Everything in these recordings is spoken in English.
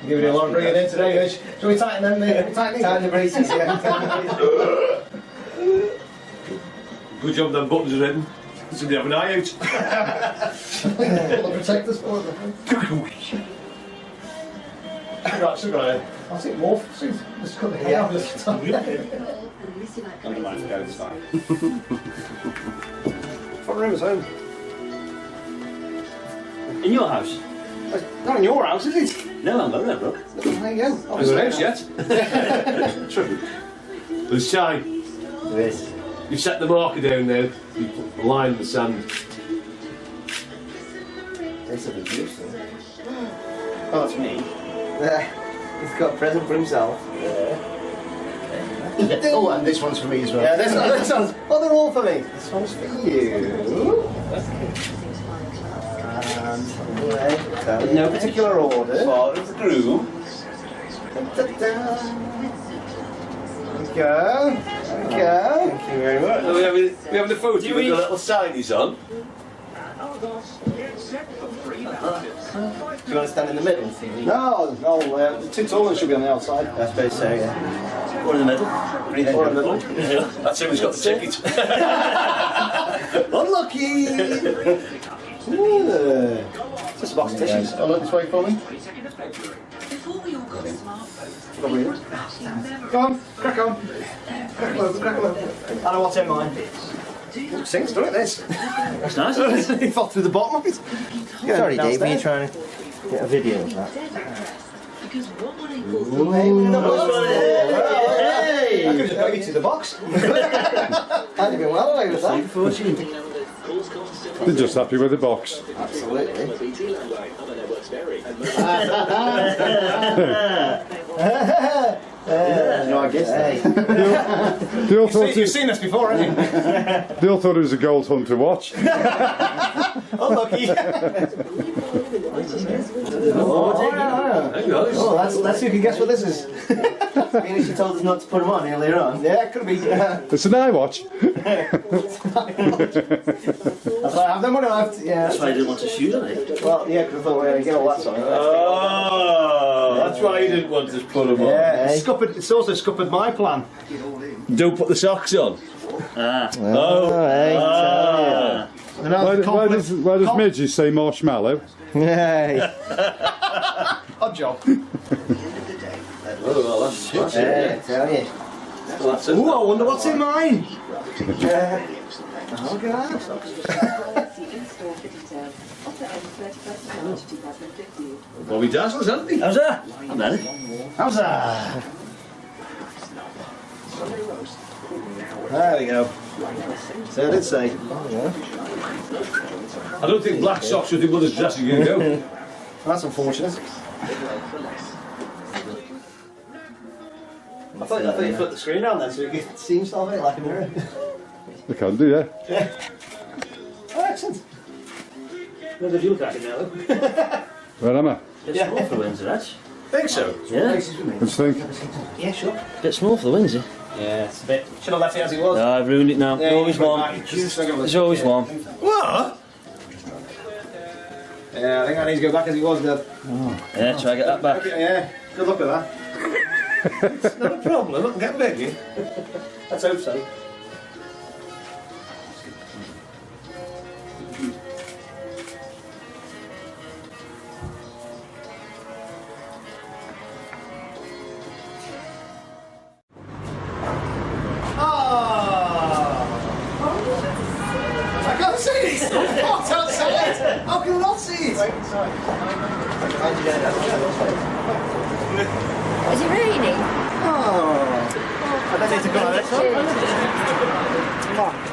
Give it a lot of bringing in today, Ish. Shall we tighten them? Tighten the braces, yeah. Good job them buttons are in. Somebody have an eye out. Will protect us for them. Should I? I'll take more. Just cut the hair off this time. I don't mind if I go this fine. Front room is home. In your house? Not in your house, is it? No, I'm going there, Brooke. There you go. Oh, is there house yet? True. There's time. There is. You've set the marker down there. You put the line in the sand. This will be useful. Oh, that's me. He's got a present for himself. Oh, and this one's for me as well. Yeah, this one's. Oh, they're all for me. This one's for you. And in no particular order. Father of the groom. There we go. There we go. Thank you very much. We have the photo with the little signies on. Do you want to stand in the middle? No, the two tall ones should be on the outside. I suppose so, yeah. Or in the middle. Or in the middle. That's him who's got the ticket. Unlucky! Just a box of tissues. Oh, look this way for me. Go on, crack on. Crack them open, crack them open. I know what's in mine. It sings, doesn't it, this? That's nice. He fell through the bottom of it. Sorry, Dave, are you trying to get a video of that? Hey! I could have just got you to the box. I'd have been well away with that. They're just happy with the box. Absolutely. No, I guess that. They all thought You've seen this before, haven't you? they all thought it was a Gold Hunter watch. Unlucky. Oh, let's see if you can guess what this is. Maybe she told us not to put them on earlier on. Yeah, it could be. It's an iWatch. That's why I have them when I have to. Yeah. That's why I didn't want to shoot on it. Well, yeah, because I thought we were going to get all that song. Oh, that's why you didn't want to put them on. Yeah, it's also scuppered my plan. Don't put the socks on. Ah. Oh. And now the Why does Midges say marshmallow? Hey. odd job. Oh, well, that's it. Yeah, tell you. Well, that's it. Ooh, I wonder what's in mine. Look at that. Bobby Dazzles, hasn't he? How's that? I'm ready. How's that? There we go. So I did say. I don't think black socks with your mother's dress are going to go. That's unfortunate. I thought you flipped the screen around then so you could see yourself in it like a mirror. They can do, yeah. Oh, excellent. Where did you look at it now? Where am I? Bit small for the Windsor, Edge. Think so? Yeah. What do you think? Yeah, sure. Bit small for the Windsor. Yeah, it's a bit. Should have left it as it was. No, I've ruined it now. Yeah, There's always one. There's always one. What? Yeah, I think I need to go back as it was, Dad. Yeah, try to get that back. Okay, yeah, good luck with that. It's not a problem, I can get begging. Let's hope so. I can't see it! It's hot outside! How can I not see it? Is it raining? I don't need to go on it.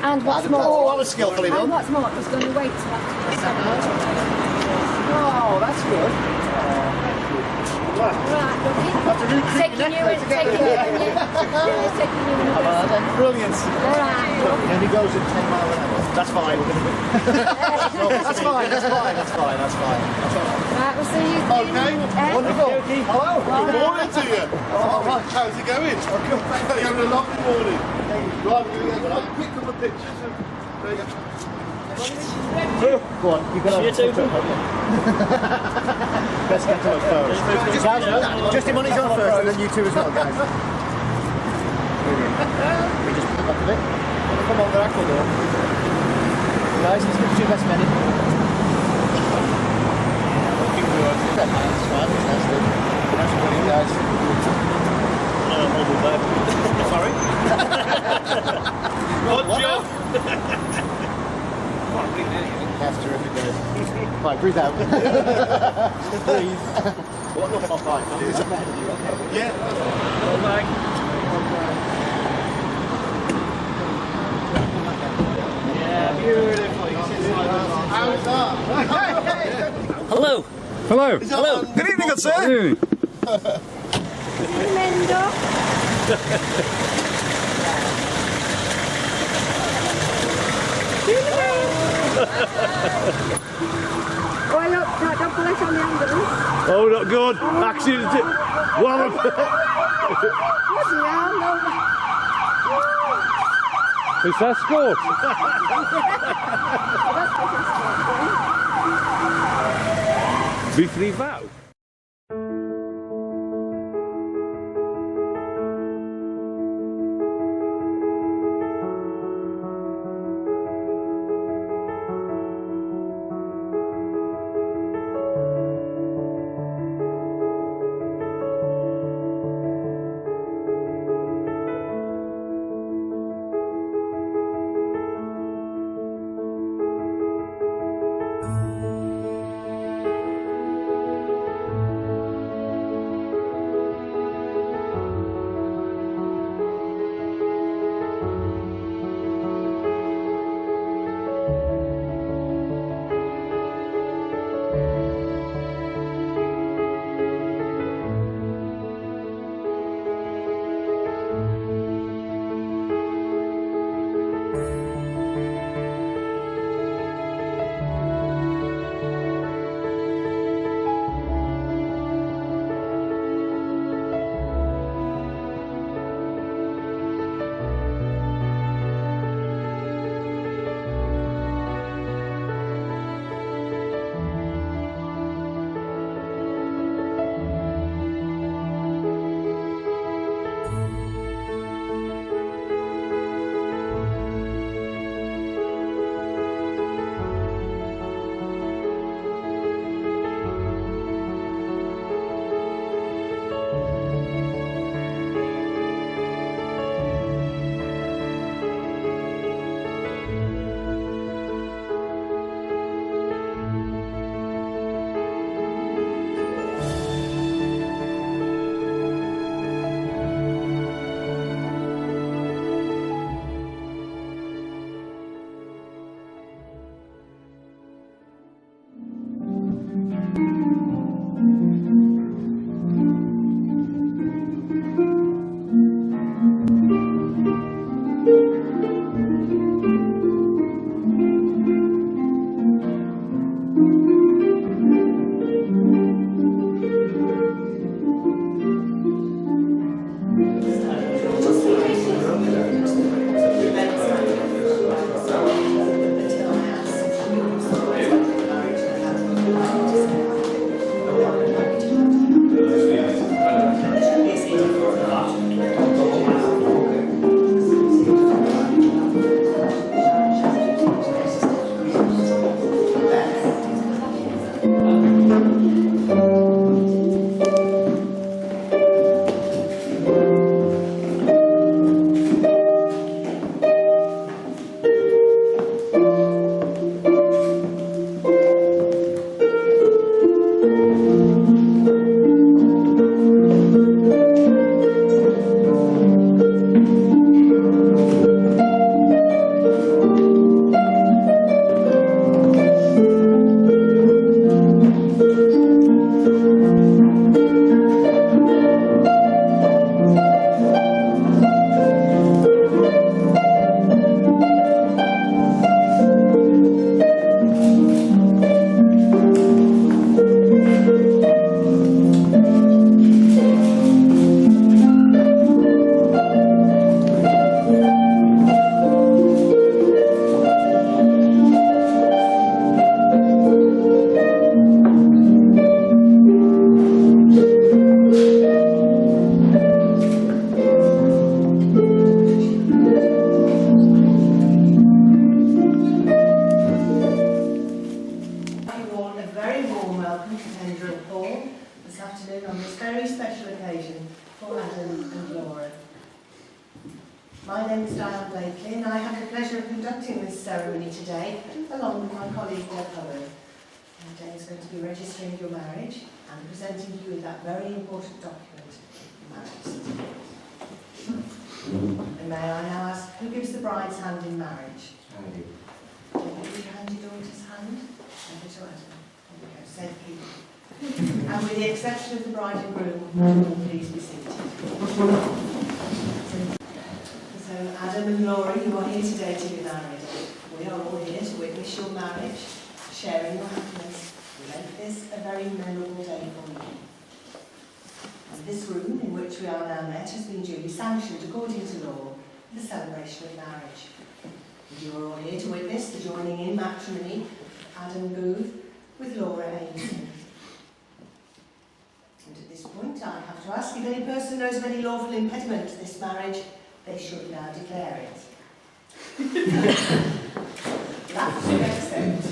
And what's more, Oh, that was skillfully done. and what's more, it's going to wait till after Oh, that's good. Right, lovely. Taking you in, taking you in, yeah, taking you in. Brilliant. Alright, And he goes at 10 miles an hour. That's fine. That's fine, that's fine, that's fine, that's fine. right, we'll see you soon. Okay, wonderful. Hello. Good morning to you. All right. How's it going? You're having a lovely morning. Right, we're going to get a quick couple of pictures. There you go. Go on, you've got to Shit open. Best get to us first. Guys, just him on his own first, and then you two as well, guys. We just put up a bit. Come on, the ankle door. Guys, let's get the two best men in. Looking good. That's fine, that's good. Nice running, guys. Sorry? Good job. That's terrific, guys. Right, breathe out. Breathe. What the fuck? Yeah. Go back. Yeah, beautiful. How's that? Hello. Hello. Hello. Good evening, good sir. Good evening. Tremendo. Oh, look, don't pull it on the ambulance. Oh, not good. Accident. Wallop. Bloody hell, no. It's escort. Be free vow. name is Diane Blakely and I have the pleasure of conducting this ceremony today along with my colleague Deb Hubbard. And Deb is going to be registering your marriage and presenting you with that very important document, the marriage certificate. And may I now ask, who gives the bride's hand in marriage? I do. Will you hand your daughter's hand? Over to Adam. There we go, safe keeping. And with the exception of the bride and groom, please be seated. So Adam and Laura, you are here today to be married. We are all here to witness your marriage, sharing your happiness. We make this a very memorable day for you. And this room in which we are now met has been duly sanctioned according to law for the celebration of marriage. And you are all here to witness the joining in matrimony of Adam Booth with Laura Aitken. And at this point I have to ask if any person knows of any lawful impediment to this marriage, they should now declare it. That's accept.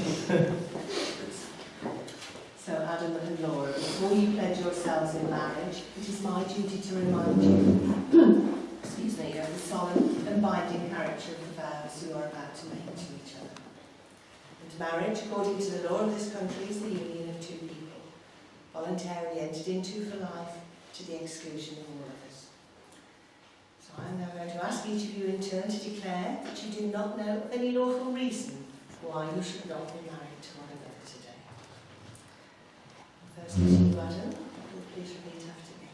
So Adam and Laura, before you pledge yourselves in marriage, it is my duty to remind you excuse me, of the solemn and binding character of the vows you are about to make to each other. And marriage, according to the law of this country, is the union of two people, voluntarily entered into for life to the exclusion of all others. So I am now going to ask each of you in turn to declare that you do not know of any lawful reason why you should not be married to one another today. First to you, Adam, please repeat after me.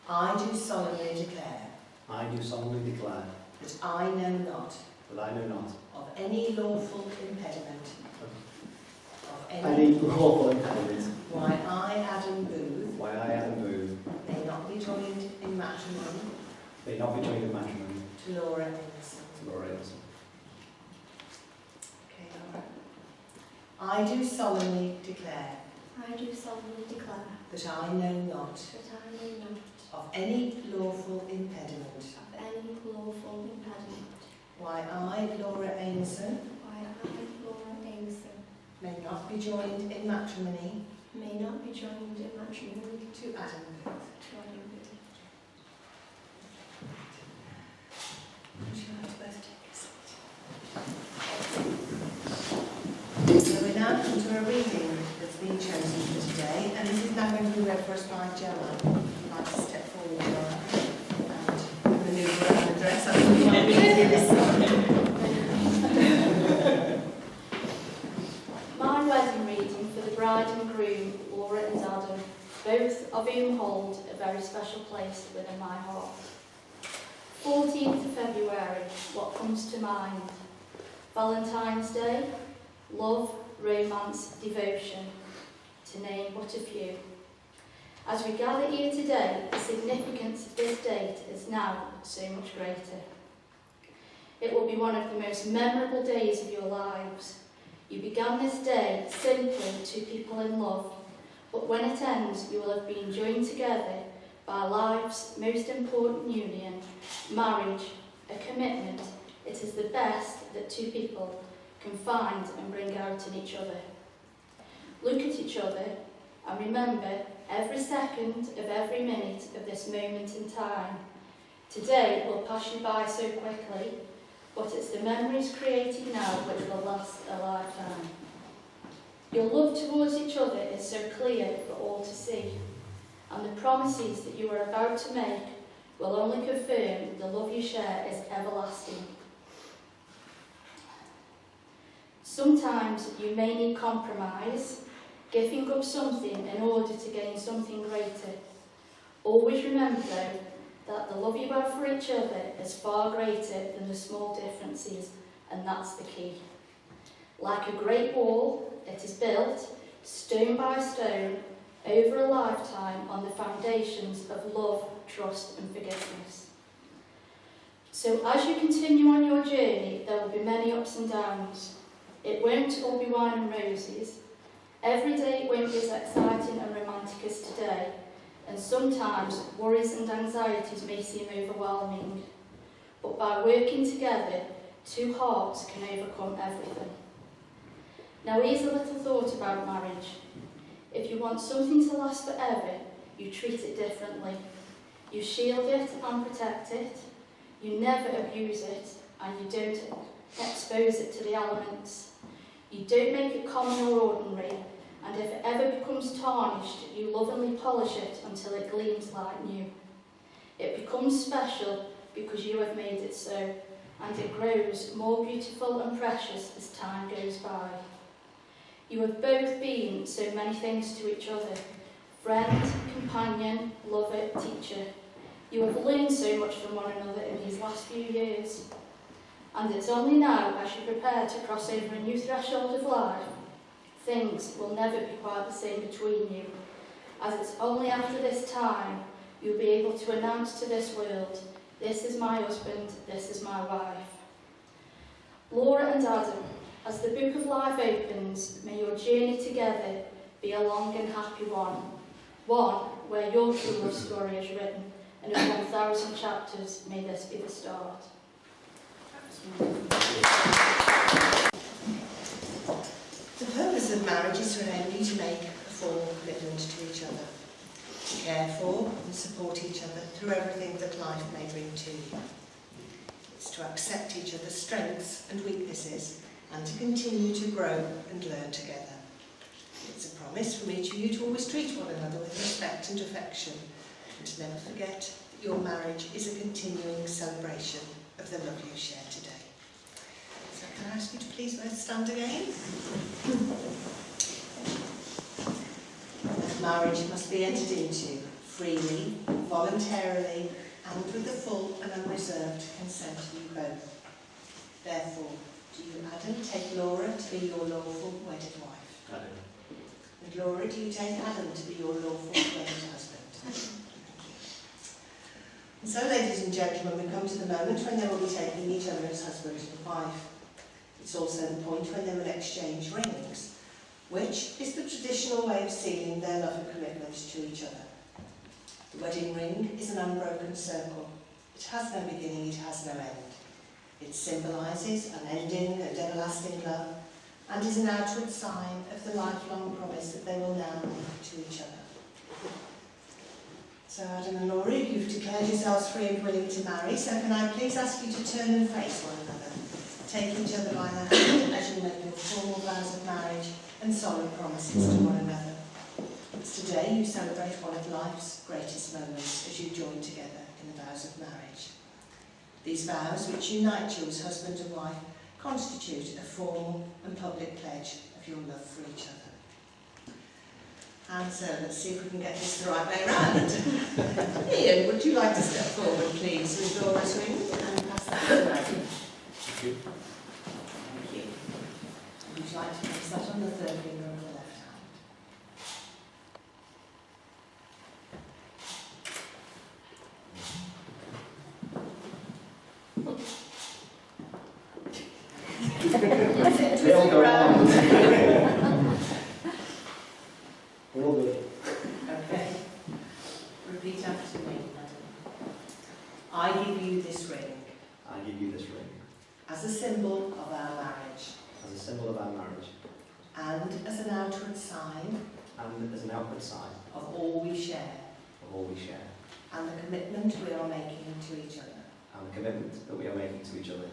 I do solemnly declare. I do solemnly declare That I know not. that I know not Of any lawful impediment. Of any lawful impediment Why I, Adam Booth. why I, Adam Booth, May not be joined in matrimony. may not be joined in matrimony To Laura Innocent. to Laura Aitken. Okay, Laura. I do solemnly declare. I do solemnly declare That I know not. that I know not Of any lawful impediment. of any lawful impediment Why I, Laura Ainson. why I, Laura Aimson, May not be joined in matrimony. may not be joined in matrimony To Adam Booth. to anybody. Would you like to both take a seat? So we now come to a reading that's been chosen for today, and this is now going to be read for us by Gemma. If you'd like to step forward, Laura, and manoeuvre and address us. My wedding reading for the bride and groom, Laura and Adam, both of whom hold a very special place within my heart. 14th of February, what comes to mind? Valentine's Day, love, romance, devotion, to name but a few. As we gather here today, the significance of this date is now so much greater. It will be one of the most memorable days of your lives. You began this day simply two people in love, but when it ends, you will have been joined together by life's most important union, marriage, a commitment. It is the best that two people can find and bring out in each other. Look at each other and remember every second of every minute of this moment in time. Today will pass you by so quickly, but it's the memories created now which will last a lifetime. Your love towards each other is so clear for all to see, and the promises that you are about to make will only confirm the love you share is everlasting. Sometimes you may need compromise, giving up something in order to gain something greater. Always remember, though, that the love you have for each other is far greater than the small differences, and that's the key. Like a great wall, it is built, stone by stone, over a lifetime on the foundations of love, trust and forgiveness. So as you continue on your journey, there will be many ups and downs. It won't all be wine and roses. Every day won't be as exciting and romantic as today, and sometimes worries and anxieties may seem overwhelming. But by working together, two hearts can overcome everything. Now here's a little thought about marriage. If you want something to last forever, you treat it differently. You shield it and protect it. You never abuse it, and you don't expose it to the elements. You don't make it common or ordinary, and if it ever becomes tarnished, you lovingly polish it until it gleams like new. It becomes special because you have made it so, and it grows more beautiful and precious as time goes by. You have both been so many things to each other: friend, companion, lover, teacher. You have learned so much from one another in these last few years. And it's only now, as you prepare to cross over a new threshold of life, things will never be quite the same between you, as it's only after this time you'll be able to announce to this world, this is my husband, this is my wife. Laura and Adam, as the book of life opens, may your journey together be a long and happy one where your true love story is written, and in 1,000 chapters may this be the start. The purpose of marriage is to enable you to make a formal commitment to each other, to care for and support each other through everything that life may bring to you. It's to accept each other's strengths and weaknesses and to continue to grow and learn together. It's a promise from each of you to always treat one another with respect and affection, and to never forget that your marriage is a continuing celebration of the love you share today. So can I ask you to please both stand again? Marriage must be entered into freely, voluntarily, and with the full and unreserved consent of you both. Therefore, do you, Adam, take Laura to be your lawful wedded wife? I do. And Laura, do you take Adam to be your lawful wedded husband? Thank you. And so, ladies and gentlemen, we come to the moment when they will be taking each other as husband and wife. It's also the point when they will exchange rings, which is the traditional way of sealing their love and commitment to each other. The wedding ring is an unbroken circle. It has no beginning, it has no end. It symbolises unending and everlasting love, and is an outward sign of the lifelong promise that they will now make to each other. So Adam and Laura, you've declared yourselves free and willing to marry, so can I please ask you to turn and face one another, take each other by the hand as you make your formal vows of marriage and solemn promises to one another. As today you celebrate one of life's greatest moments as you join together in the vows of marriage. These vows, which unite you as husband and wife, constitute a formal and public pledge of your love for each other. And so let's see if we can get this the right way round. Ian, would you like to step forward, please, with Laura's ring and pass that to Adam? Thank you. Thank you. Would you like to place that on the third finger of the left hand? They all go around. We're all good. Okay. Repeat after me, Adam. I give you this ring I give you this ring as a symbol of our marriage as a symbol of our marriage and as an outward sign and as an outward sign of all we share of all we share and the commitment we are making to each other. and the commitment that we are making to each other.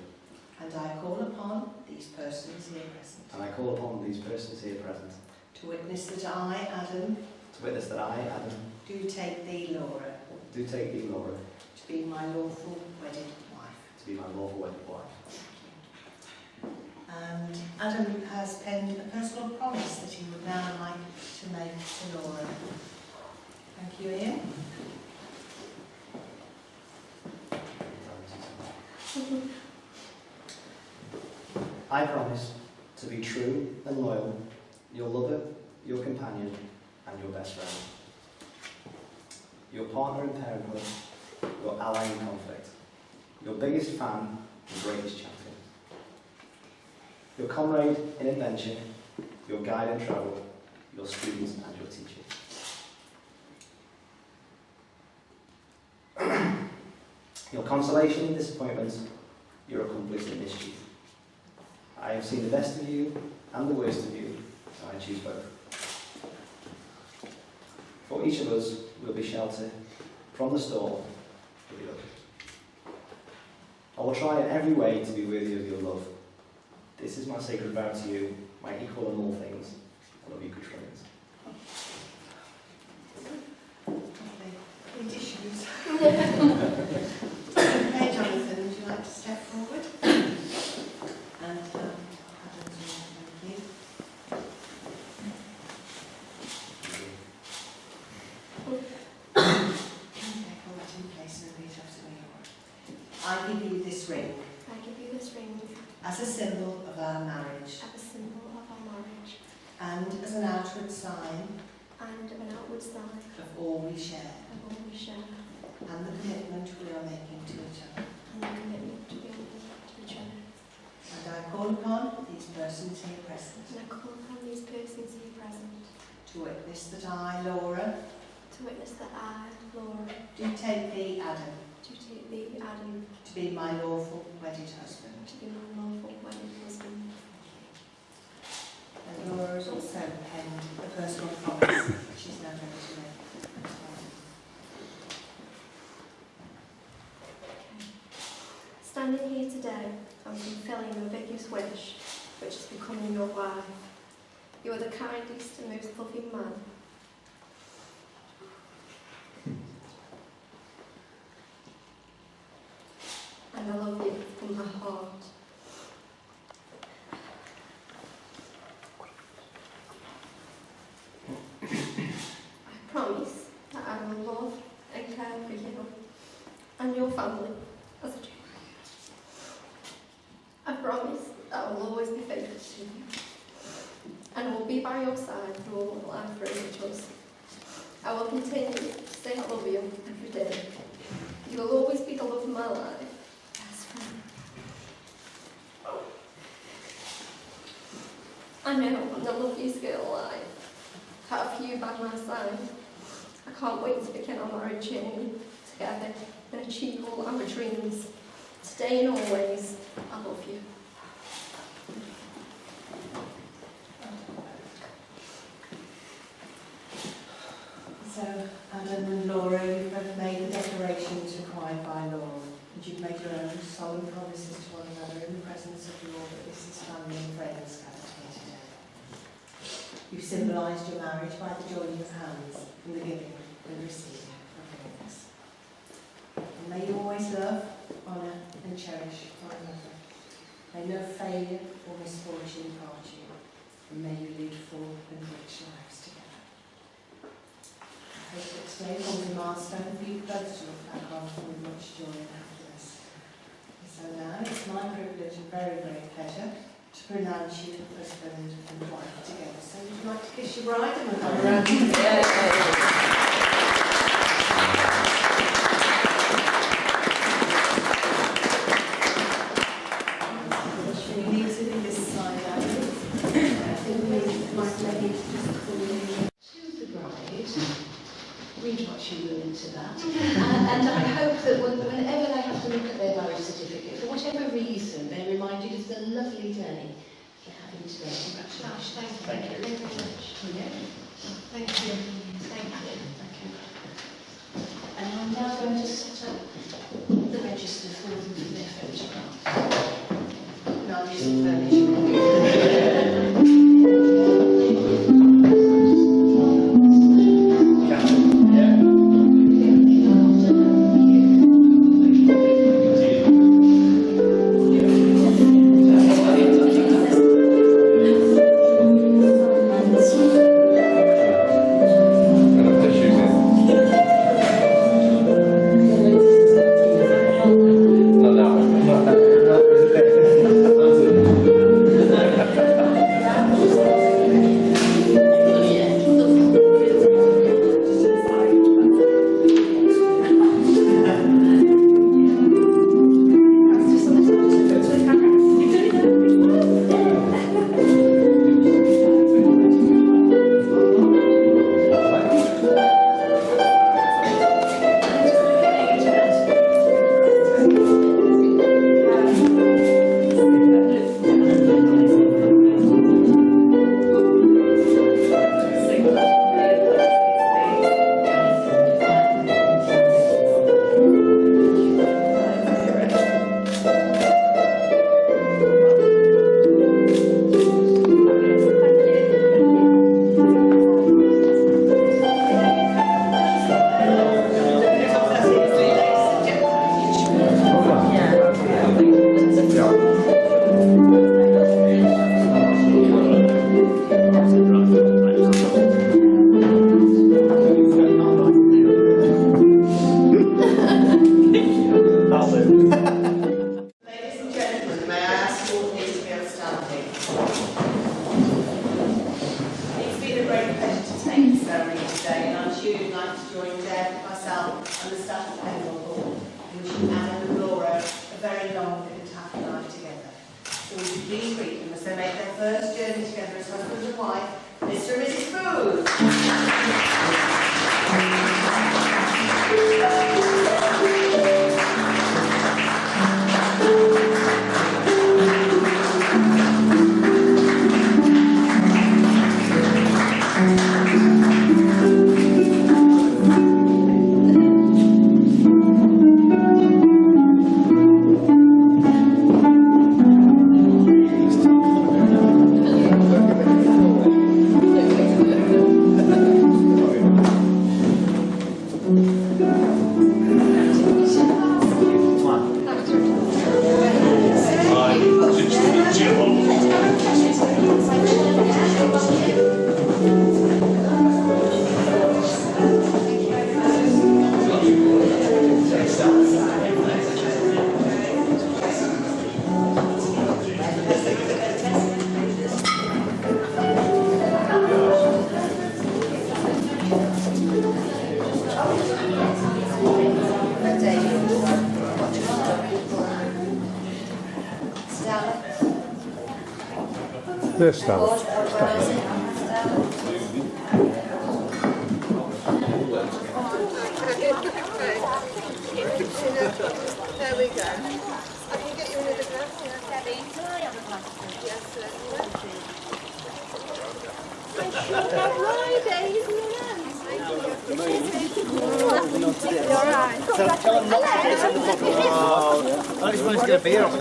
And I call upon these persons here present And I call upon these persons here present to witness that I, Adam, to witness that I, Adam, do take thee, Laura, do take thee, Laura, to be my lawful wedded wife. to be my lawful wedded wife. And Adam has penned a personal promise that he would now like to make to Laura. Thank you, Ian. I promise to be true and loyal, your lover, your companion, and your best friend. Your partner in parenthood, your ally in conflict, your biggest fan and greatest champion. Your comrade in adventure, your guide in travel, your student and your teacher. Your consolation in disappointment, your accomplice in mischief. I have seen the best of you and the worst of you, so I choose both. For each of us will be shelter from the storm for the other. will try in every way to be worthy of your love. This is my sacred vow to you, my equal in all things. I love you, good friends. Lovely. Tissues. Okay, Jonathan, would you like to step forward? And Adam's thank you. Okay, hold that in place and repeat after me. I give you this ring I give you this ring as a symbol of our marriage as a symbol of our marriage and as an outward sign and an outward sign of all we share of all we share and the commitment we are making to each other. and the commitment to be honest to each other. And I call upon these persons here present And I call upon these persons here present to witness that I, Laura, to witness that I, Laura, do take thee, Adam, do take thee, Adam, to be my lawful wedded husband. to be my lawful wedded husband. And Laura has also penned the personal promise she's now going to make. Standing here today, I'm fulfilling your biggest wish, which is becoming your wife. You are the kindest and most loving man. And I love you from my heart. I promise that I will love and care for you and your family as a child. I promise that I will always be faithful to you and will be by your side through all that life brings us. I will continue to say I love you every day. You will always be the love of my life. Best friend. I know I'm the loveliest girl alive. Have you by my side. I can't wait to begin our marriage journey together and achieve all our dreams. Today and always, I love you. So, Adam and Laura, you've both made the declarations required by law, and you've made your own solemn promises to one another in the presence of the Lord, witnesses, family and friends gathered here today. You've symbolised your marriage by the joining of hands and the giving and receiving of rings. And may you always love, honour and cherish one another. May no failure or misfortune part you, and may you lead full and rich lives together. I hope that today comes a milestone for you both to look back on with much joy and happiness. And so now it's my privilege and very great pleasure to pronounce you husband and wife together. So would you like to kiss your bride and we'll come around to you? Read what you will into that. And I hope that whenever they have to look at their marriage certificate, for whatever reason, they're reminded of the lovely day they're having today. Congratulations. Thank you very much. Yeah. Thank you. Thank you. Okay. And I'm now going to set up the register for them for their photograph. And I'll use the furniture. And a picture join Deb, myself and the staff of Pendle Hall in wishing Adam and Laura a very long and happy life together. So would you please greet them as they make their first journey together as husband and wife, Mr. and Mrs. There's Stella. There we go. I can get you another glass. Debbie, can I have a glass? Yes, certainly. Hi, Dave. You're right. Tell them not to put this in the bottle. Oh, I just wanted to get a beer off it.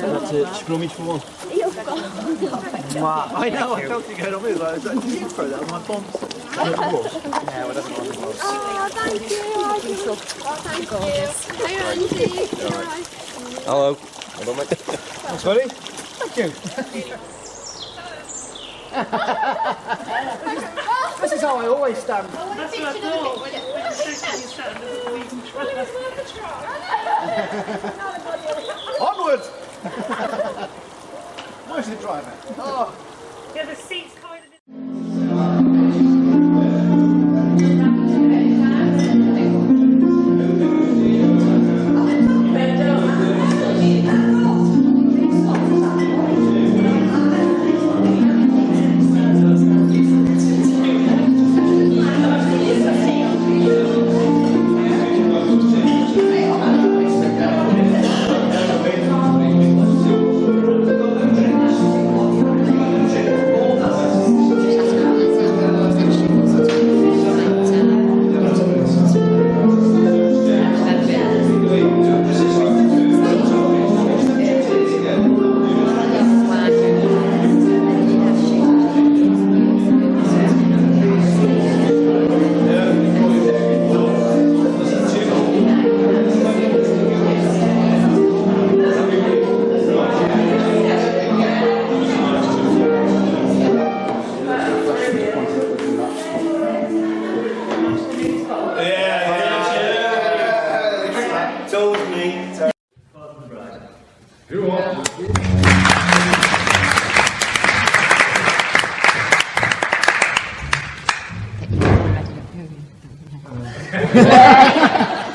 That's it. Scrummy for one. I know, I felt it going on me. I was like, did you throw that on my bombs? Yeah, well, that's what it was. Oh, thank you. Oh, thank you. Hi, Andy. Hello. Hold on, mate. Thanks, buddy. Thank you. This is how I always stand. That's what I thought. When you said you sat under the weed and Onward! Where's the driver? Oh. yeah, the seat's kind of...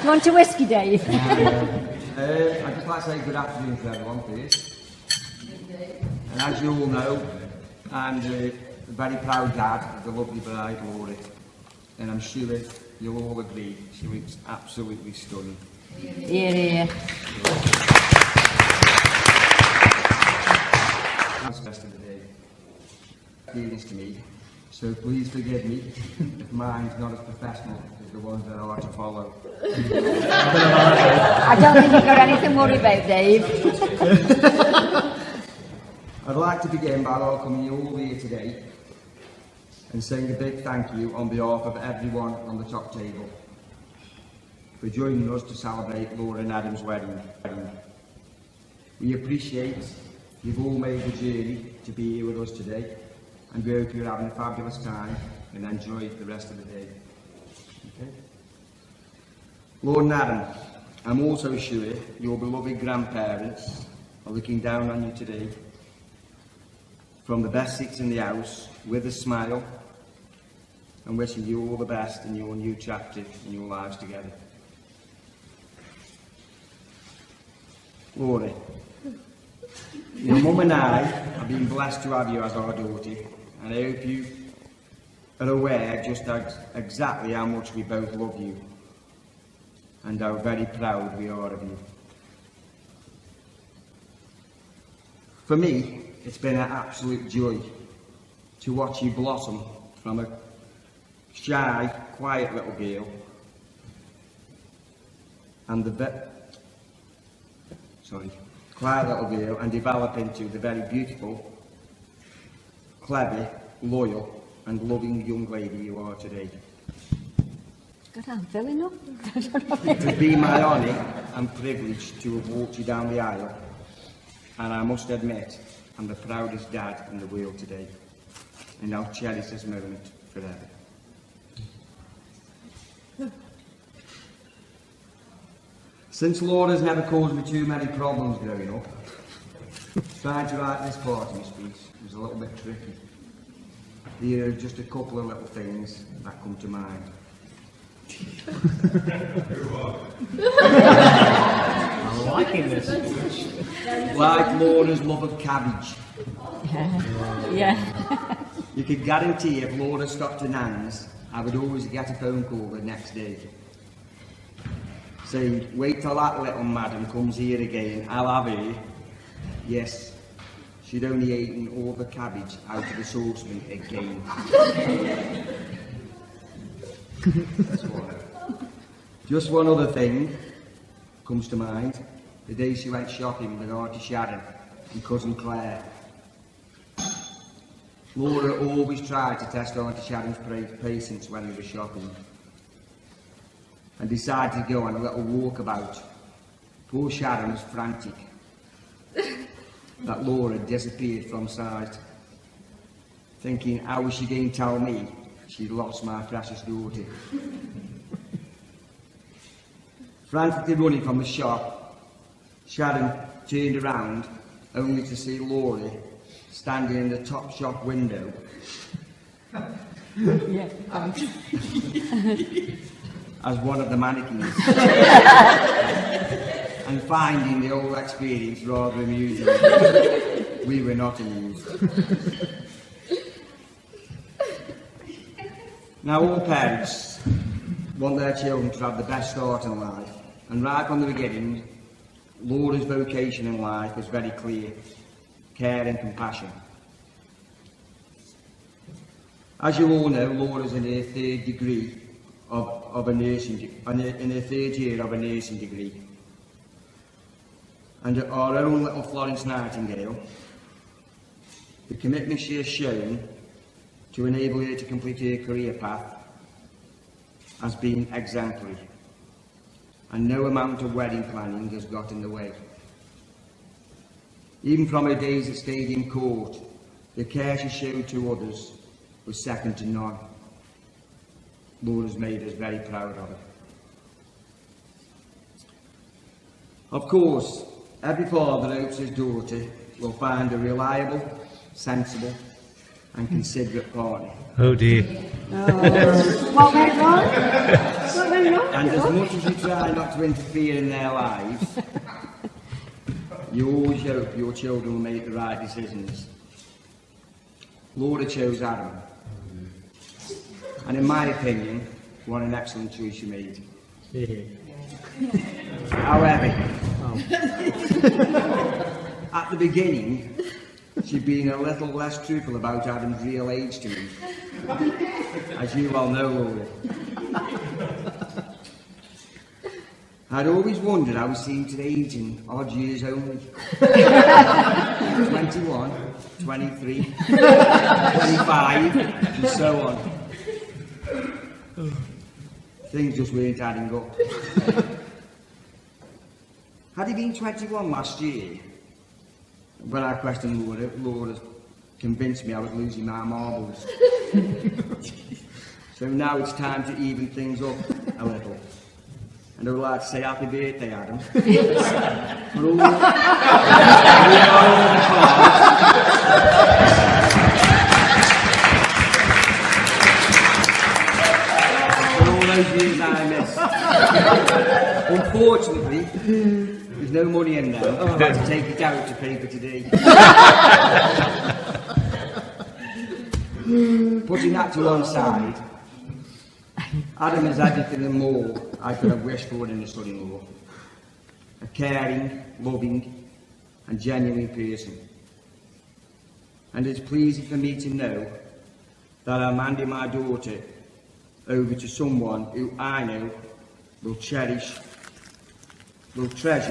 You want a whiskey, Dave? I'd just like to say good afternoon to everyone, please. And as you all know, I'm the very proud dad of the lovely bride, Laura. And I'm sure you'll all agree she looks absolutely stunning. Here, here. That's the best of the day. Feelings to me. So please forgive me if mine's not as professional as the ones that I like to follow. I don't think you've got anything to worry about, Dave. I'd like to begin by welcoming you all here today and saying a big thank you on behalf of everyone on the top table for joining us to celebrate Laura and Adam's wedding. We appreciate you've all made the journey to be here with us today, and we hope you're having a fabulous time and enjoy the rest of the day. Okay. Laura and Adam, I'm also sure your beloved grandparents are looking down on you today. from the best seats in the house with a smile and wishing you all the best in your new chapter in your lives together. Laurie, your mum and I have been blessed to have you as our daughter, and I hope you are aware just exactly how much we both love you and how very proud we are of you. For me, it's been an absolute joy to watch you blossom from a shy, quiet little girl and quiet little girl and develop into the very beautiful, clever, loyal and loving young lady you are today. God, I'm filling up. It would be my honour and privilege to have walked you down the aisle, and I must admit I'm the proudest dad in the world today, and I'll cherish this moment forever. Since Laura's never caused me too many problems growing up, trying to write this part of my speech was a little bit tricky. Here are just a couple of little things that come to mind. I'm liking this. Like Laura's love of cabbage. Yeah. You could guarantee if Laura stopped to Nan's, I would always get a phone call the next day saying, wait till that little madam comes here again, I'll have her. Yes, she'd only eaten all the cabbage out of the saucepan again. Just one other thing comes to mind. The day she went shopping with Auntie Sharon and Cousin Claire. Laura always tried to test Auntie Sharon's patience when they were shopping and decided to go on a little walkabout. Poor Sharon was frantic that Laura had disappeared from sight, thinking, how was she going to tell me she'd lost my precious daughter? Frantically running from the shop, Sharon turned around only to see Laura standing in the top shop window. Yeah. As one of the mannequins. And finding the whole experience rather amusing. We were not amused. Now all parents want their children to have the best start in life, and right from the beginning, Laura's vocation in life was very clear: care and compassion. As you all know, Laura's in her third degree of a nursing, in her third year of a nursing degree. And our own little Florence Nightingale, the commitment she has shown to enable her to complete her career path has been exemplary, and no amount of wedding planning has got in the way. Even from her days at Stadium Court, the care she showed to others was second to none. Laura's made us very proud of her. Of course, every father hopes his daughter will find a reliable, sensible and considerate partner. Oh dear. What went wrong? What went wrong? And as much as you try not to interfere in their lives, you always hope your children will make the right decisions. Laura chose Adam. And in my opinion, what an excellent choice you made. Yeah. However, at the beginning, she'd been a little less truthful about Adam's real age to me, as you well know, Laura. I'd always wondered how he seemed to age in odd years only. 21, 23, 25, and so on. Things just weren't adding up. Had he been 21 last year, when I questioned Laura convinced me I was losing my marbles. So now it's time to even things up a little. And I would like to say happy birthday, Adam. For all the Unfortunately, there's no money in there. I've had to take it out to pay for today. Putting that to one side, Adam is everything and more I could have wished for in a son-in-law. A caring, loving and genuine person. And it's pleasing for me to know that I'm handing my daughter over to someone who I know will treasure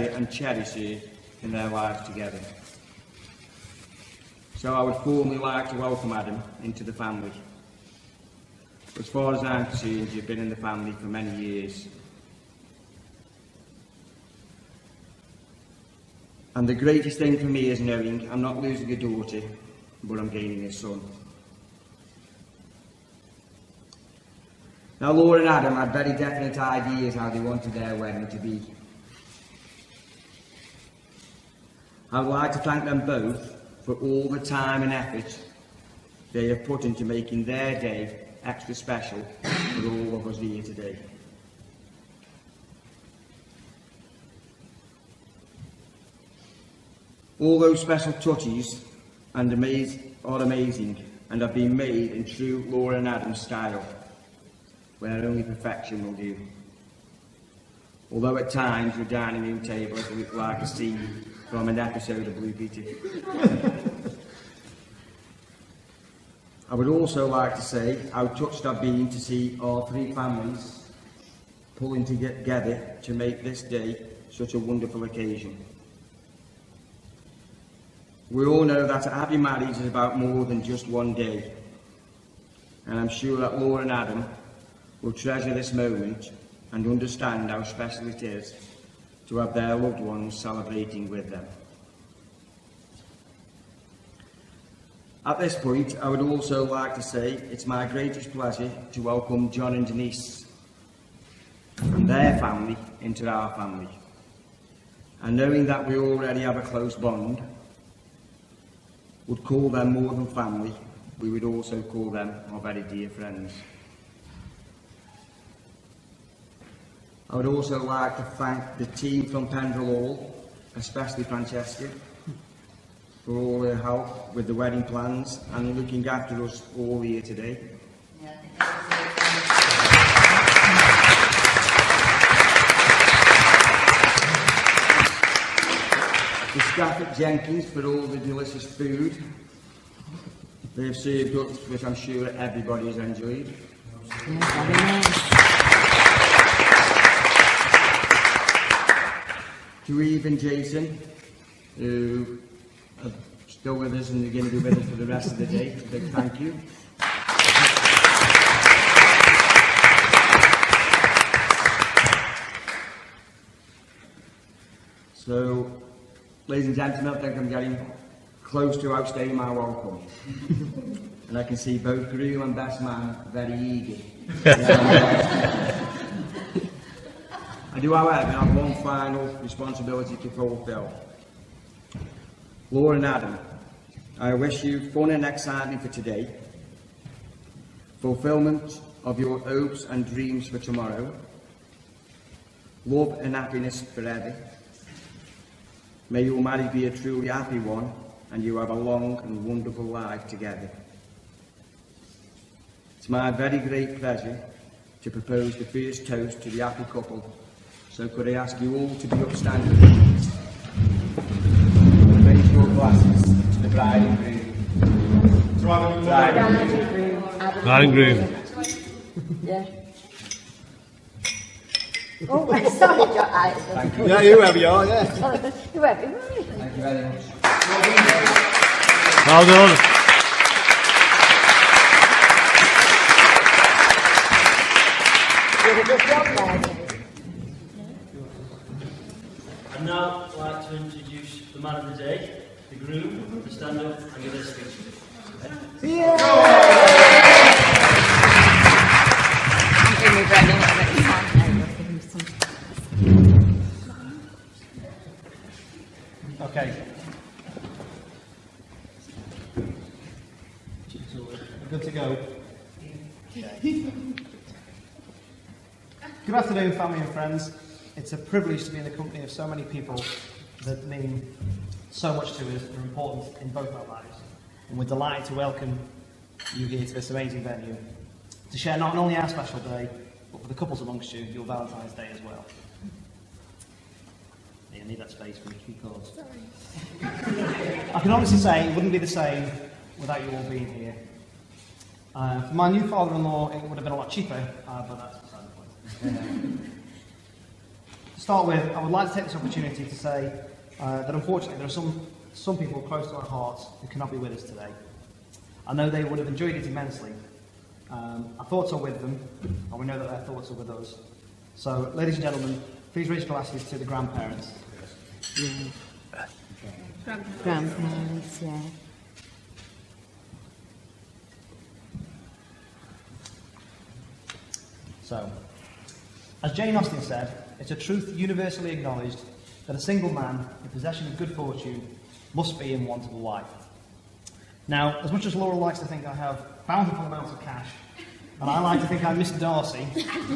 and cherish her in their lives together. So I would formally like to welcome Adam into the family. As far as I'm concerned, you've been in the family for many years. And the greatest thing for me is knowing I'm not losing a daughter, but I'm gaining a son. Now, Laura and Adam had very definite ideas how they wanted their wedding to be. I would like to thank them both for all the time and effort they have put into making their day extra special for all of us here today. All those special touches are amazing and have been made in true Laura and Adam style, where only perfection will do. Although at times the dining room tables look like a scene from an episode of Blue Peter. I would also like to say how touched I've been to see our three families pulling together to make this day such a wonderful occasion. We all know that a happy marriage is about more than just one day, and I'm sure that Laura and Adam will treasure this moment and understand how special it is to have their loved ones celebrating with them. At this point, I would also like to say it's my greatest pleasure to welcome John and Denise and their family into our family. And knowing that we already have a close bond, would call them more than family, we would also call them our very dear friends. I would also like to thank the team from Pendrell Hall, especially Francesca, for all their help with the wedding plans and looking after us all here today. The staff at Jenkins for all the delicious food they've served up, which I'm sure everybody has enjoyed. To Eve and Jason, who are still with us and are going to be with us for the rest of the day, a big thank you. So, ladies and gentlemen, I think I'm getting close to outstaying my welcome. And I can see both groom and best man very eager. I do, however, have one final responsibility to fulfil. Laura and Adam, I wish you fun and excitement for today, fulfilment of your hopes and dreams for tomorrow, love and happiness forever. May your marriage be a truly happy one, and you have a long and wonderful life together. It's my very great pleasure to propose the first toast to the happy couple. So could I ask you all to be upstanding and raise your glasses to the bride and groom. Bride and groom. Yeah. Oh, sorry, John. Thank you. Yeah, whoever you are, yeah. Whoever you are. Thank you very much. Well done. Did a good job there. I'd now like to introduce the man of the day, the groom, to stand up and give us a speech. Okay. Good to go. Good afternoon, family and friends. It's it's a privilege to be in the company of so many people that mean so much to us and are important in both our lives. And we're delighted to welcome you here to this amazing venue to share not only our special day, but for the couples amongst you, your Valentine's Day as well. Yeah, I need that space for the key cards. I can honestly say it wouldn't be the same without you all being here. For my new father-in-law, it would have been a lot cheaper, but that's beside the point. To start with, I would like to take this opportunity to say that unfortunately there are some people close to our hearts who cannot be with us today. I know they would have enjoyed it immensely. Our thoughts are with them, and we know that their thoughts are with us. So, ladies and gentlemen, please raise your glasses to the grandparents. Yeah. Grandparents, yeah. So, as Jane Austen said, it's a truth universally acknowledged that a single man in possession of good fortune must be in want of a wife. Now, as much as Laura likes to think I have bountiful amounts of cash, and I like to think I'm Mr. Darcy,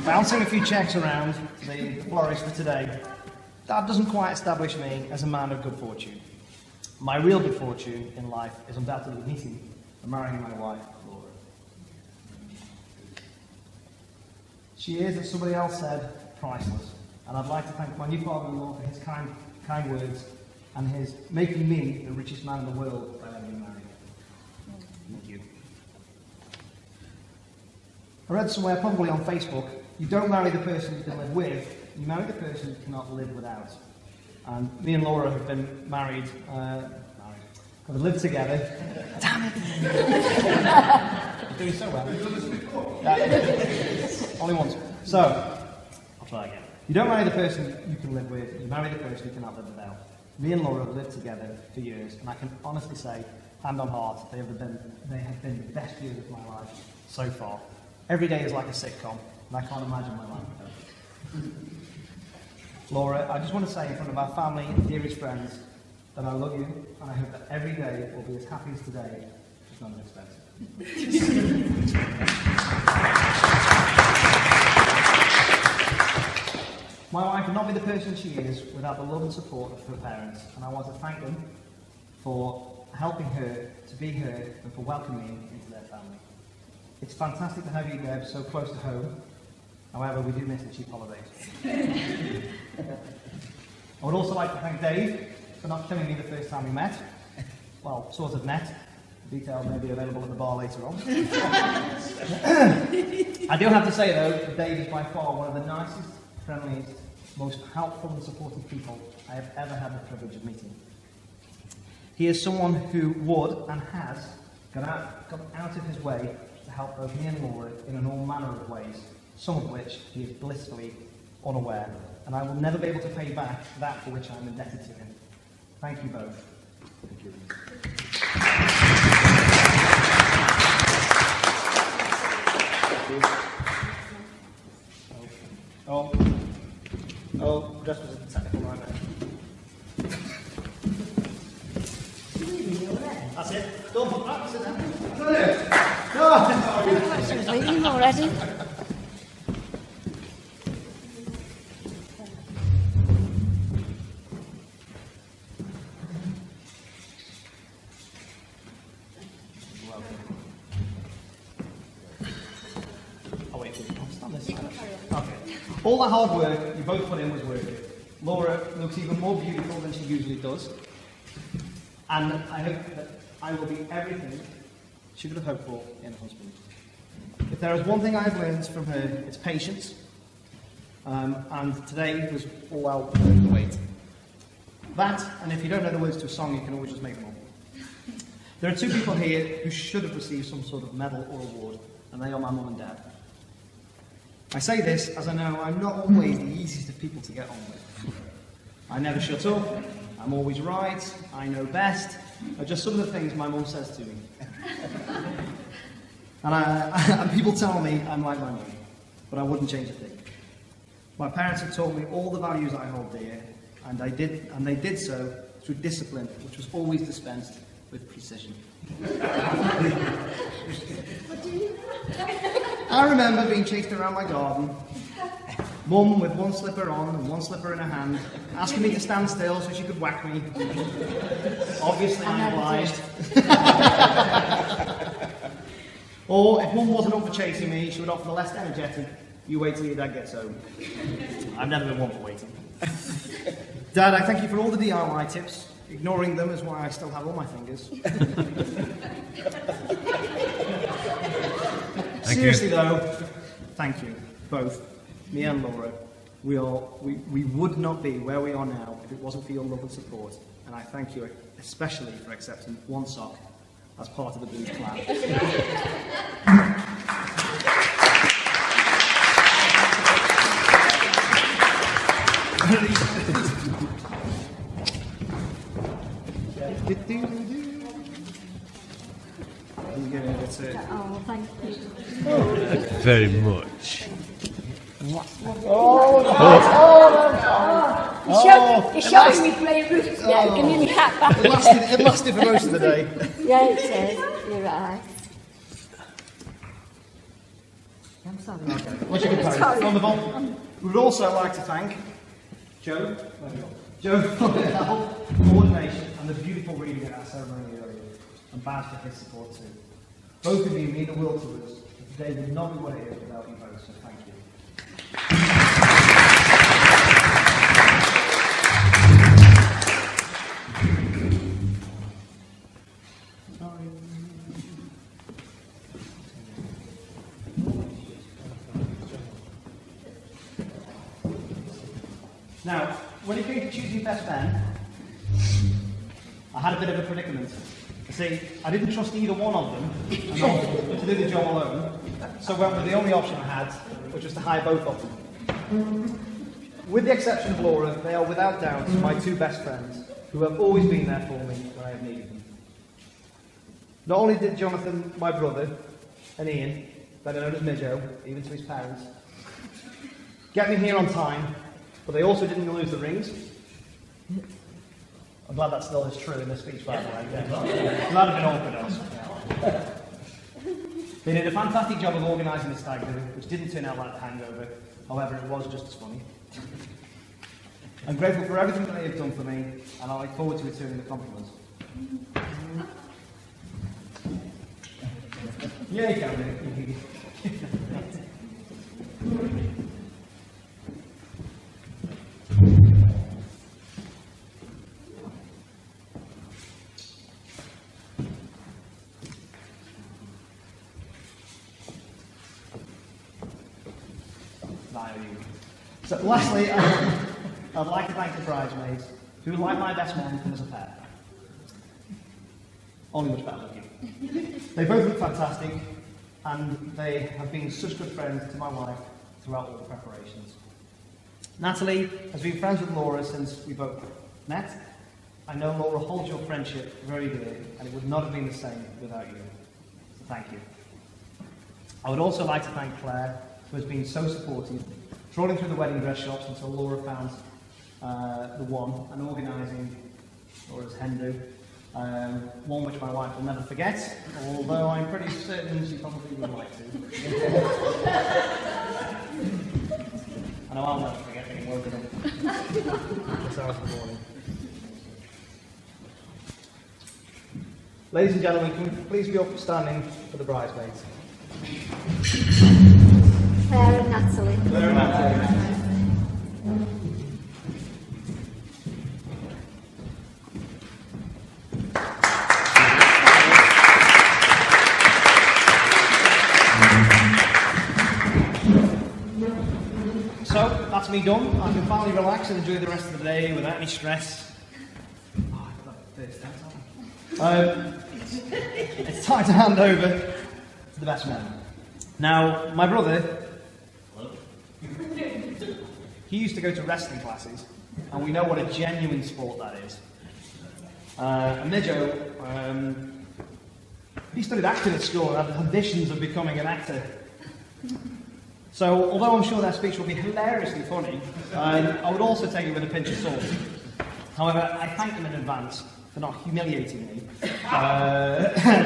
bouncing a few cheques around to the florist for today, that doesn't quite establish me as a man of good fortune. My real good fortune in life is undoubtedly meeting and marrying my wife, Laura. She is, as somebody else said, priceless. And I'd like to thank my new father-in-law for his kind words and his making me the richest man in the world by letting me marry. Thank you. I read somewhere, probably on Facebook, you don't marry the person you can live with, you marry the person you cannot live without. And me and Laura have been married, have lived together. Damn it! You're doing so well. Only once. So, I'll try again. You don't marry the person you can live with, you marry the person you cannot live without. Me and Laura have lived together for years, and I can honestly say, hand on heart, they have been the best years of my life so far. Every day is like a sitcom, and I can't imagine my life without it. Laura, I just want to say in front of our family and dearest friends that I love you, and I hope that every day will be as happy as today, just not as expensive. My wife would not be the person she is without the love and support of her parents, and I want to thank them for helping her to be her and for welcoming me into their family. It's fantastic to have you, Deb, so close to home. However, we do miss the cheap holidays. I would also like to thank Dave for not killing me the first time we met. Well, sort of met. Details may be available at the bar later on. I do have to say, though, that Dave is by far one of the nicest, friendliest, most helpful and supportive people I have ever had the privilege of meeting. He is someone who would and has gone out of his way to help both me and Laura in all manner of ways, some of which he is blissfully unaware, and I will never be able to pay back that for which I am indebted to him. Thank you both. Thank you. Oh, just was a technical nightmare. That's it. Don't put that. Sit down. I was leaving already. All that hard work you both put in was worth it. Laura looks even more beautiful than she usually does. And I hope that I will be everything she could have hoped for in a husband. If there is one thing I've learned from her, it's patience. And today was all well worth the wait. That, and if you don't know the words to a song, you can always just make them up. There are two people here who should have received some sort of medal or award, and they are my mum and dad. I say this as I know I'm not always the easiest of people to get on with. I never shut up, I'm always right, I know best, are just some of the things my mum says to me. And people tell me I'm like my mum, but I wouldn't change a thing. My parents have taught me all the values I hold dear, and they did so through discipline, which was always dispensed with precision. I remember being chased around my garden, Mum with one slipper on and one slipper in her hand, asking me to stand still so she could whack me. Obviously I obliged. Or if Mum wasn't up for chasing me, she would offer the less energetic, you wait till your dad gets home. I've never been one for waiting. Dad, I thank you for all the DIY tips. Ignoring them is why I still have all my fingers. Seriously though, thank you, both, me and Laura. We would not be where we are now if it wasn't for your love and support. And I thank you especially for accepting one sock as part of the Booth clan. Oh, thank you. Very much. You're showing me playing Rufus now. Can you hat back? It lasted for most of the day. Yeah, it says. You're right. I'm sorry. What's your comparison? On the ball. We would also like to thank Joe for the help, coordination, and the beautiful reading at our ceremony earlier, and Baz for his support too. Both of you mean the world to us. Today would not be what it is without you both, so thank you. Now, when it came to choosing best man, I had a bit of a predicament. You see, I didn't trust either one of them to do the job alone, so went with the only option I had, which was to hire both of them. With the exception of Laura, they are without doubt my two best friends, who have always been there for me when I have needed them. Not only did Jonathan, my brother, and Ian, better known as Midjo, even to his parents, get me here on time, but they also didn't lose the rings. I'm glad that still is true in this speech, by the way. Yeah. That'd have been awkward else. They did a fantastic job of organising the stag do, which didn't turn out like The Hangover. However, it was just as funny. I'm grateful for everything that they have done for me, and I look forward to returning the compliments. Yeah, you can do. So lastly, I'd like to thank the bridesmaids, who, like my best man, as a pair. Only much better looking. They both look fantastic, and they have been such good friends to my wife throughout all the preparations. Natalie has been friends with Laura since we both met. I know Laura holds your friendship very dear, and it would not have been the same without you. So thank you. I would also like to thank Claire, who has been so supportive, trawling through the wedding dress shops until Laura found the one, and organising Laura's hen do. One which my wife will never forget, although I'm pretty certain she probably would like to. I know I'll never forget getting woken up this hour of the morning. Ladies and gentlemen, can we please be up standing for the bridesmaids? Claire and Natalie. Claire and Natalie. So, that's me done. I can finally relax and enjoy the rest of the day without any stress. Oh, I've got that first time. It's time to hand over to the best man. Now, my brother, he used to go to wrestling classes, and we know what a genuine sport that is. And Midjo, he studied acting at school and had ambitions of becoming an actor. So, although I'm sure that speech will be hilariously funny, I would also take it with a pinch of salt. However, I thank them in advance for not humiliating me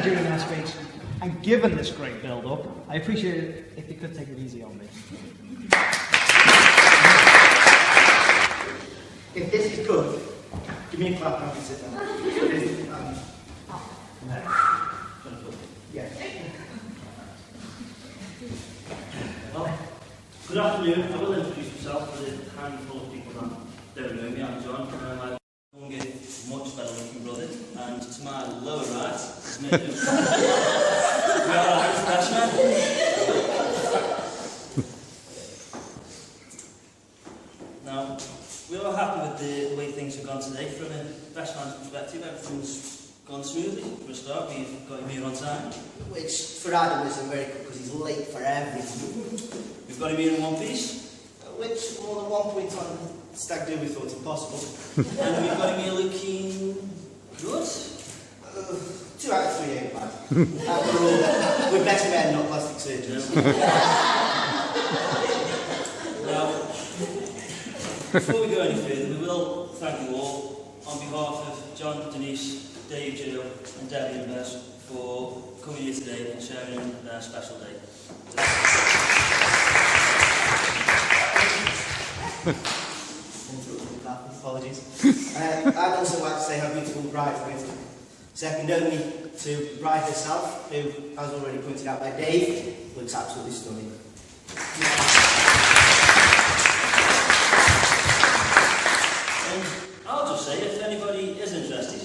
during their speech. And given this great build-up, I appreciate it if they could take it easy on me. If this is good, give me a clap and I can sit down. Yeah. Well, good afternoon. I will introduce myself for the handful of people that don't know me. I'm John. I'm a younger, much better looking brother. And to my lower right is me. We are our house freshmen. Now, we are happy with the way things have gone today. From a freshman's perspective, everything's gone smoothly. For a start, we've got him here on time. Which for Adam isn't very good because he's late for everything. We've got him here in one piece. Which more than 1 point on stag do we thought impossible. And we've got him here looking good. 2 out of 3 ain't bad. After all, we're better men, not plastic surgeons. Now, before we go any further, we will thank you all on behalf of John, Denise, Dave, Joe and Debbie and Bess for coming here today and sharing their special day. Apologies. I'd also like to say how beautiful the bride is. Second only to the bride herself, who, as already pointed out by Dave, looks absolutely stunning. I'll just say, if anybody is interested,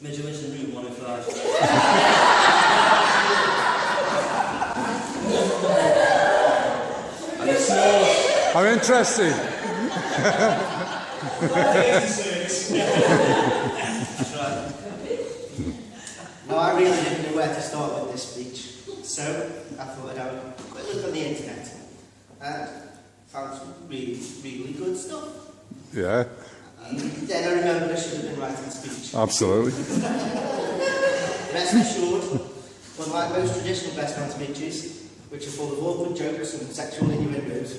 Midge is in room 105. And it's small. I'm interested. That's right. Now, I really didn't know where to start with this speech, so I thought I'd have a quick look on the internet and found some really, really good stuff. Yeah, Then I remembered I should have been writing a speech. absolutely. Rest assured, unlike most traditional best man speeches, which are full of awkward jokes and sexual innuendos,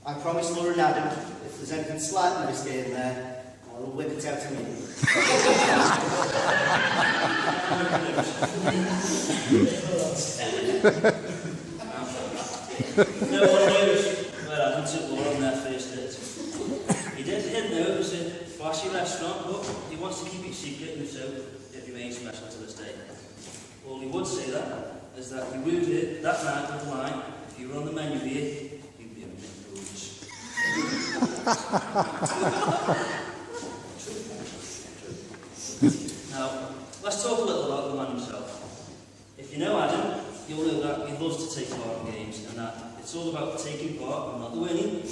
I promise Laura and Adam, if there's anything slightly risky in there, I'll whip it out immediately. No one knows where Adam took Laura on their first date. He did know it was a flashy restaurant, but he wants to keep it secret and so it remains special to this day. All he would say that is that he wooed it that night with the line, if you were on the menu here, you'd be a bit foolish. Now, let's talk a little about the man himself. If you know Adam, you'll know that he loves to take part in games and that it's all about taking part and not the winning.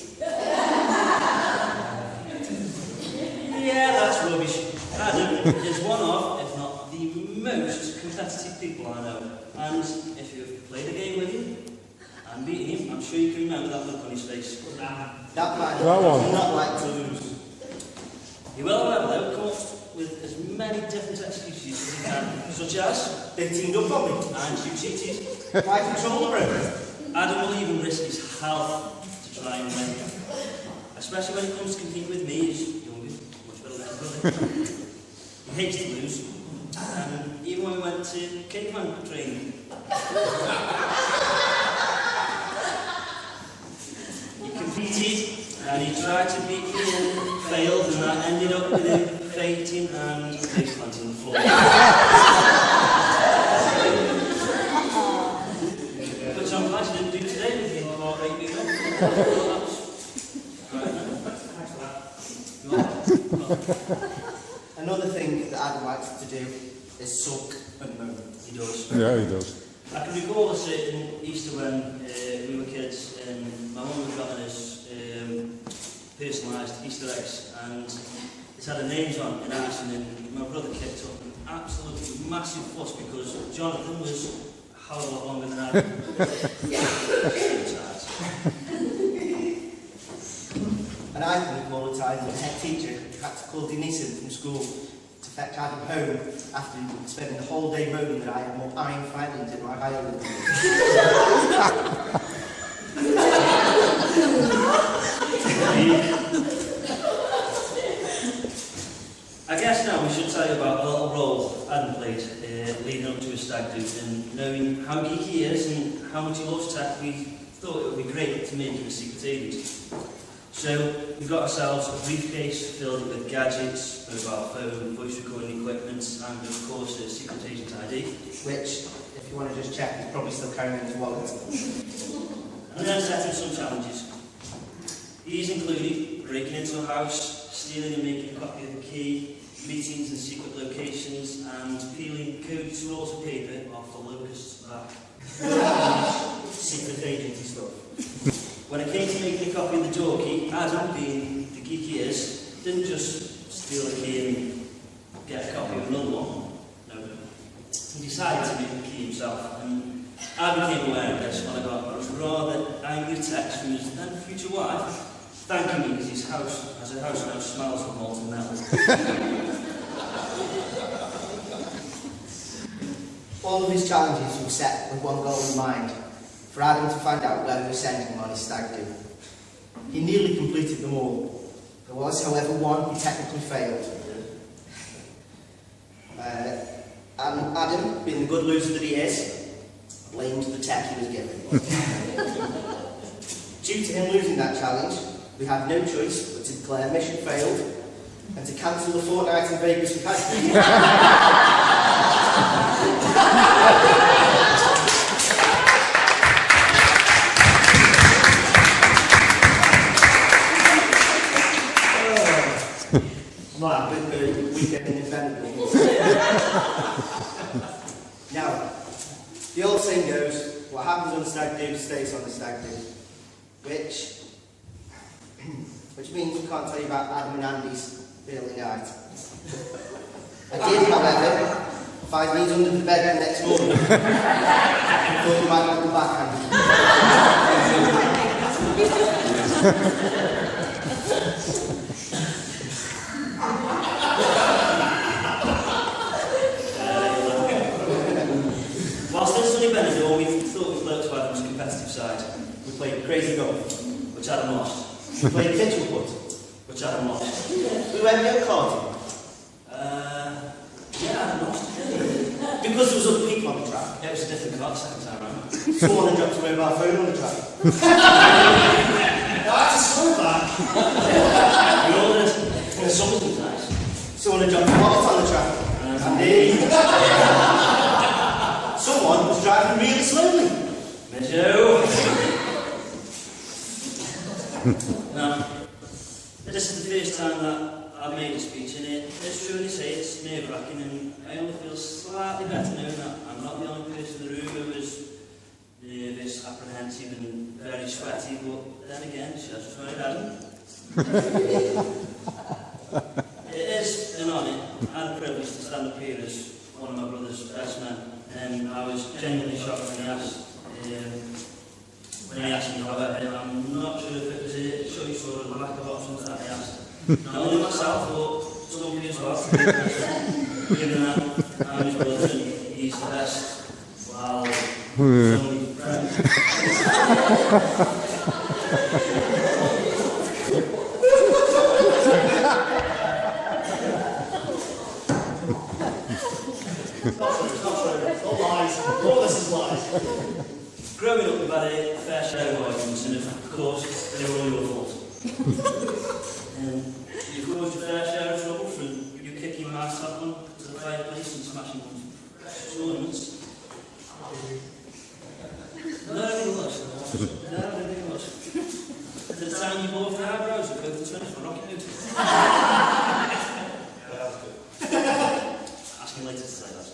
Yeah, that's rubbish. Adam is one of, if not the most competitive people I know. And if you've played a game with him and beaten him, I'm sure you can remember that look on his face. That man does not like to lose. He will, however, though, come up with as many different excuses as he can, such as they teamed up on me and you cheated. I control the road. Adam will even risk his health to try and win. Especially when it comes to competing with me, he's younger, much better looking brother. He hates to lose. And even when we went to caveman training, he competed and he tried to beat me and failed, and that ended up with him fainting and face planting on the floor. Which I'm glad you didn't do today with your heart rate being up. Another thing that Adam likes to do is sulk and moan. He does. Yeah, he does. I can recall a certain Easter when we were kids and my mum was gotten us personalised Easter eggs and it had the names on in Addison and my brother kicked up an absolutely massive fuss because Jonathan was a hell of a lot longer than Adam. And I can recall a time when the head teacher had to call Denison from school to fetch Adam home after spending the whole day moaning that I had more iron filings in my violin. I guess now we should tell you about a little role Adam played leading up to his stag do, and knowing how geeky he is and how much he loves tech, we thought it would be great to make him a secret agent. So we got ourselves a briefcase filled with gadgets, mobile phone, voice recording equipment, and of course a secret agent ID. Which, if you want to just check, he's probably still carrying in his wallet. And then setting some challenges. These included breaking into a house, stealing and making a copy of the key, meetings in secret locations, and peeling coded rolls of paper off the locust's back. Secret agency stuff. When it came to making a copy of the door key, Adam, being the geek he is, didn't just steal the key and get a copy of another one. No. He decided to make the key himself, and I became aware of this when I got a rather angry text from his then future wife, thanking me because his house, as a house now, smells of molten metal. All of his challenges were set with one goal in mind, for Adam to find out where we were sending him on his stag do. He nearly completed them all. There was, however, one he technically failed. And Adam, being the good loser that he is, blamed the tech he was given. Due to him losing that challenge, we had no choice but to declare mission failed and to cancel the fortnight in Vegas we had. Weekend in Invented. Now, the old saying goes, what happens on the stag do stays on the stag do. Which means we can't tell you about Adam and Andy's early night. I did, however, find these under the bed the next morning. I thought you might want them back, Andy. Whilst in sunny Benidorm, we thought we float to Adam's competitive side. We played crazy golf, which Adam lost. We played kitchen putt, which Adam lost. We went go-karting. Yeah, Adam lost. Because there was other people on the track. It was a different car the second time round. Someone had dropped a mobile phone on the track. That's a slow back. We all did. Something nice. Someone had dropped a wallet on the track. Someone was driving really slowly. Meadow. Now, this is the first time that I've made a speech in it. It's true to say it's nerve-wracking, and I only feel slightly better knowing that I'm not the only person in the room who was nervous, apprehensive, and very sweaty. But then again, she has tried Adam. It is an honour and a privilege to stand up here as one of my brother's best men. And I was genuinely shocked when he asked me, however, I'm not sure if it was a choice or a lack of options that he asked. Not only myself, but Stumpy as well. Given that I'm his brother and he's the best, well, he's only friend. All this is lies. Growing up, we've had a fair share of arguments, and of course, they were all your fault. You've caused your fair share of trouble from you kicking my top on to the fireplace and smashing ornaments. No, everything was. At the time you bought the eyebrows, you both turned for Rocky Mountain. Ask me later to say that.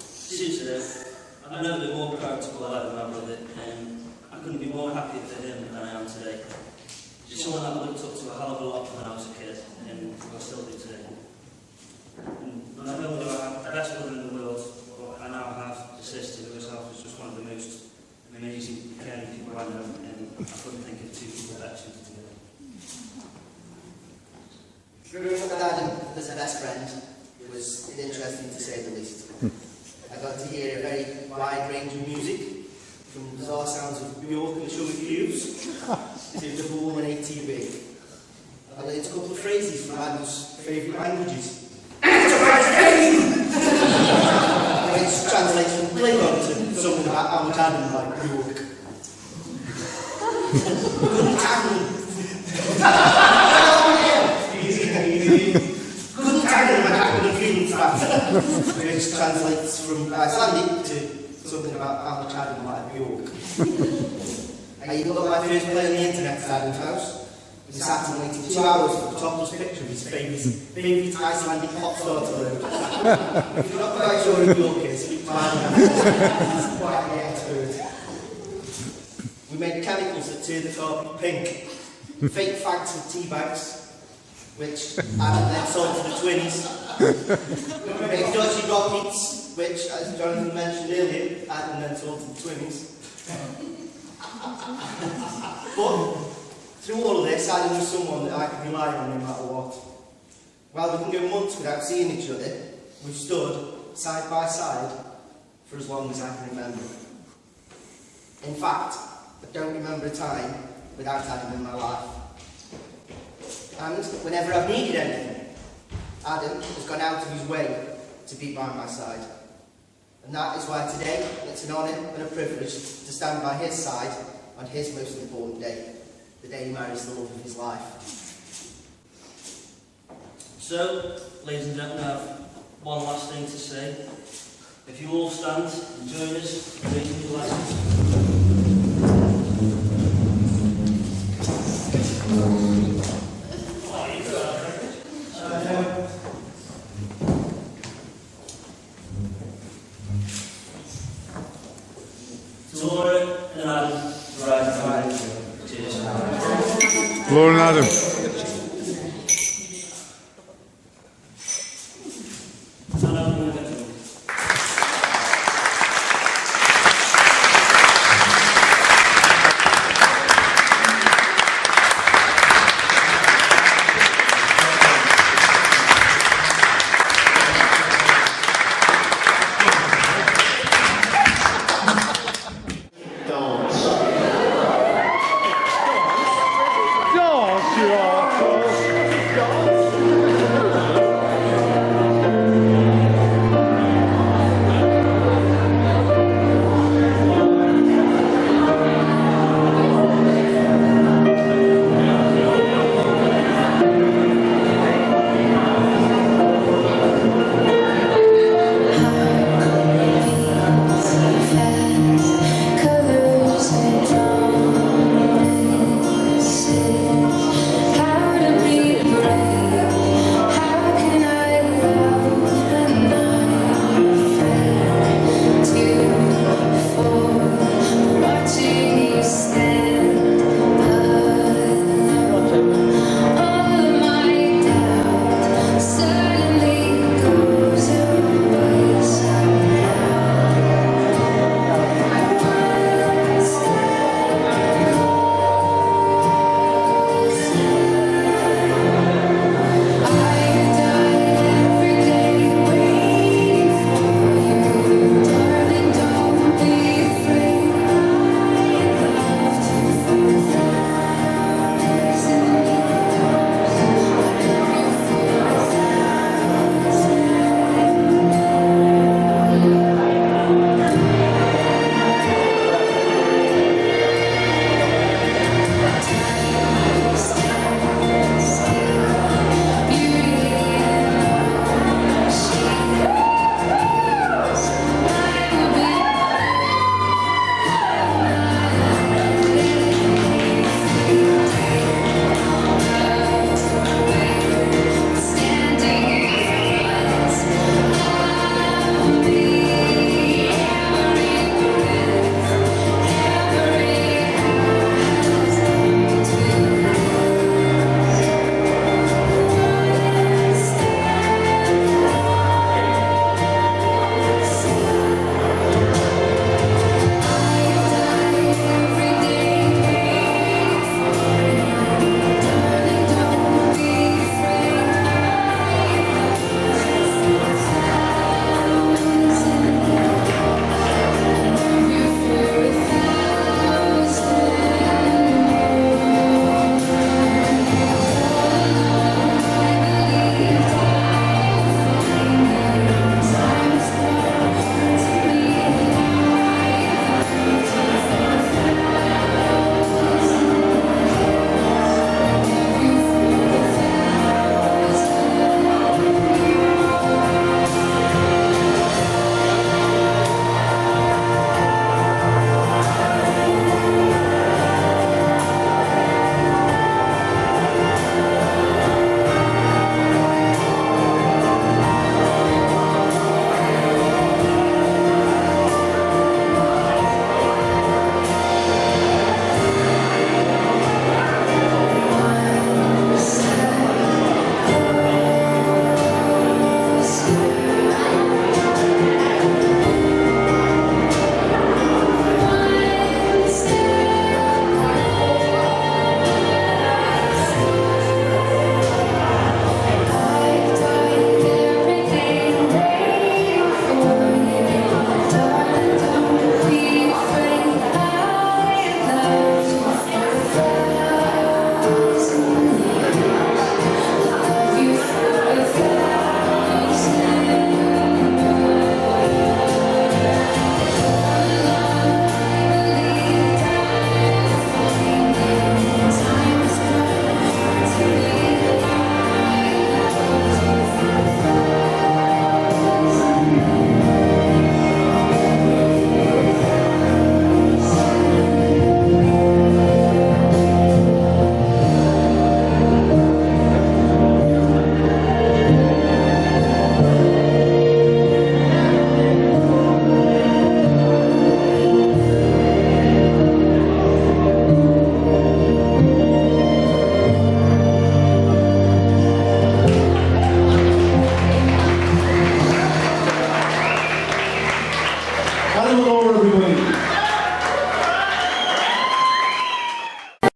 Seriously, I've never been more proud to call Adam my brother, and I couldn't be more happy for him than I am today. He's someone that I looked up to a hell of a lot when I was a kid, and I still do today. And not only do I have the best brother in the world, but I now have a sister who herself is just one of the most amazing, caring people I know, and I couldn't think of two people better suited together. Growing up with Adam as a best friend was interesting to say the least. I got to hear a very wide range of music, from bizarre sounds of Bjork and the Sugar Cubes to the Boom and ATV. I learned a couple of phrases from Adam's favourite languages. Which translates from Klingon to something about how much Adam liked Bjork. which translates from Icelandic to something about how much Adam liked Bjork. I even got my first play on the internet at Adam's house. We sat and waited 2 hours for the topless picture of his favourite Icelandic pop star to load. If you're not quite sure who Bjork is, speak to Adam. He's quite the expert. We made chemicals that turned the carpet pink. Fake fags with tea bags, which Adam then sold to the Twinnies. We made dodgy rockets, which, as Jonathan mentioned earlier, Adam then sold to the Twinnies. But through all of this, Adam was someone that I could rely on no matter what. While we can go months without seeing each other, we've stood side by side for as long as I can remember. In fact, I don't remember a time without Adam in my life. And whenever I've needed anything, Adam has gone out of his way to be by my side. And that is why today it's an honour and a privilege to stand by his side on his most important day, the day he marries the love of his life. So, ladies and gentlemen, I have one last thing to say. If you all stand and join us in raising your glasses. Laura and Adam, right. Cheers. Laura and Adam. Dance, you are. Adam and Laura, everybody.